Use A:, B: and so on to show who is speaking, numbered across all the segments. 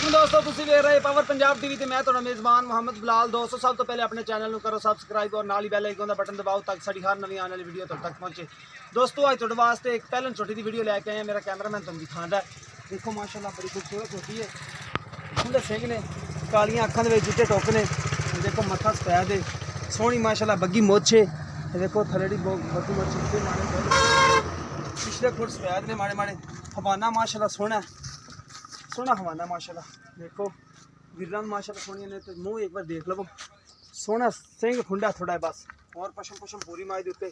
A: वालेकुम दोस्तों, तुसी देख रहे पावर पंजाब टीवी ते मैं तुहाडा मेज़बान मोहम्मद बिलाल। दोस्तों सब तो पहले अपने चैनल को करो सबसक्राइब और नाल ही बेल आइकन दा बटन दबाओ ताकि साडी हर नवी आने वाली वीडियो तुहाडे तक पहुंचे। दोस्तों अज तुहाडे वास्ते एक पहलन छोटी दी वीडियो लैके आए हैं। मेरा कैमरामैन तुहानू दिखांदा है। देखो माशाल्लाह बड़ी खूबसूरत होती है। खुले सिंह ने, कालियां अखां दे विच चिट्टे टोक ने। देखो मत्था सफैद है, सोहनी माशाल्लाह बग्गी मुछ है। देखो थलड़ी बग्गी मुछ के मारे पिछले खुर सफैद ने माड़े माड़े। हवाना माशाल्लाह सोहना हवाना माशाल्लाह। देखो गिरन माशाल्लाह सोहनी ने, तो मुँह एक बार देख लो। सोहना सिंह खुंडा थोड़ा है बस, और पशम पूरी माई दे उत्ते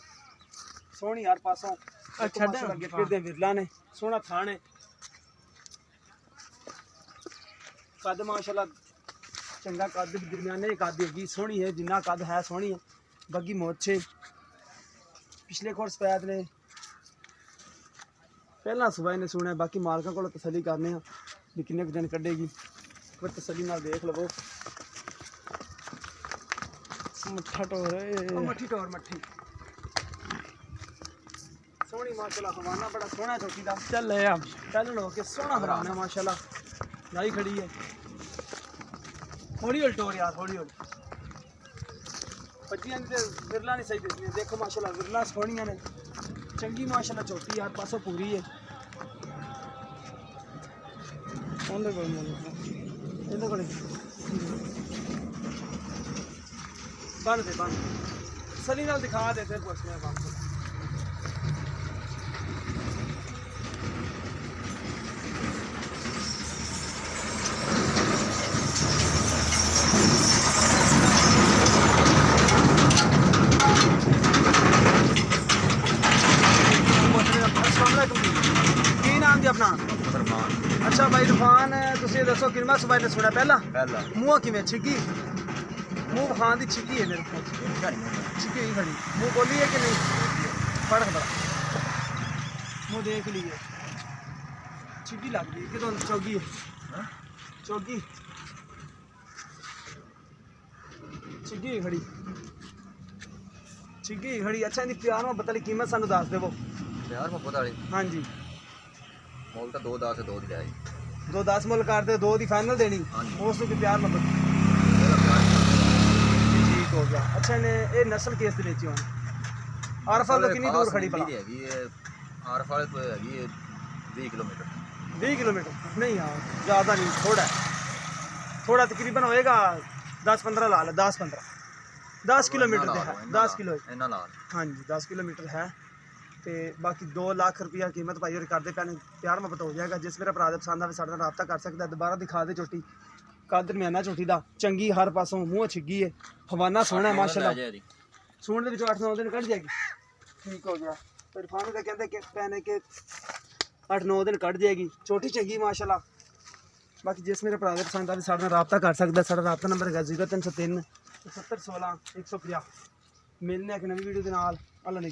A: सोहनी हर पासों। अच्छा माशाल्लाह गिर दे विरला ने, सोहना थान है। कद माशाल्लाह चंगा कद दरमियाने कद होगी, सोहनी है जिन्ना कद है सोहनी है। बग्गी मोछ है, पिछले कोर सफैद ने। पहला सुबह इन्हें सुना, बाकी मालकों को तसली करने भी किन्ने दिन कढ़ेगी, फिर तसली नाल देख लवो। मट्ठा टोर मट्ठी टोर मट्ठी सोहनी माशाल्लाह। हवाना बड़ा सोहना चौकी दा चल है पहलन हो के सोहना हराना माशाल्लाह। लाई खड़ी है, हौली हौली टोर यार, हौली हौली बच्चियां ने विरला नहीं सही दिसदी। देखो माशाल्लाह विरला सोहनियां ने, चंगी माशाल्लाह चौकी हर पासों पूरी है। बन दे बन सली नाल दिखा दे, फिर पुछने बन की नाम जी अपना? अच्छा भाई इरफान, तुसीं दसो किन्ना सुबह ने सुना पहला मूँह किवें छिगी? मूँह खान की छिगी है मेरे को, छिगी ही खड़ी। मूँह बोली है कि नहीं? फर्क बड़ा मूँह देख लीजिए, छिगी लग गई कि तो चौगी है चौगी छिगी ही खड़ी, छिगी ही खड़ी। अच्छा इनकी प्यार में बताली कीमत सानू दस देवो।
B: यार मैं पता नहीं,
C: हाँ जी
B: मोल तो 2-10 2 दी जाए,
C: 2-10 मुल कर दे, 2 दी फाइनल देनी उस तो प्यार में ठीक हो गया। अच्छा ने ये नस्ल केस दी बेची होनी? आरफा तो कितनी दूर खड़ी भला?
B: आरफा तो हैगी 20 किलोमीटर।
C: 20 किलोमीटर नहीं यार, ज़्यादा नहीं, थोड़ा है, थोड़ा तकरीबन होएगा 10-15 ला ले, 10 किलोमीटर है, 10 किलो हाँ जी 10 किलोमीटर है। तो बाकी 2 लाख रुपया कीमत पाई और करते पैने प्यार मुहब्बत हो जाएगा। जिस मेरा भरा पसंद आए साढ़े रबता कर सकता है। दोबारा दिखा दे झोटी, कद दरमियाना झोटी का, चंगी हर पासों, मूँह छिगी है, हवाना सोहना है माशाल्लाह। सूण के 8-9 दिन कट जाएगी, ठीक हो गया। तो इरफान का कहते कि पैने के 8-9 दिन कट जाएगी, छोटी चंगी माशाल्लाह। बाकी जिस मेरे भरा पसंद आए साढ़े रबता कर सकता है। साढ़ा रबता नंबर है 0303 70 16 150। मिलने एक नवी वीडियो के नाल। अल्लाह ने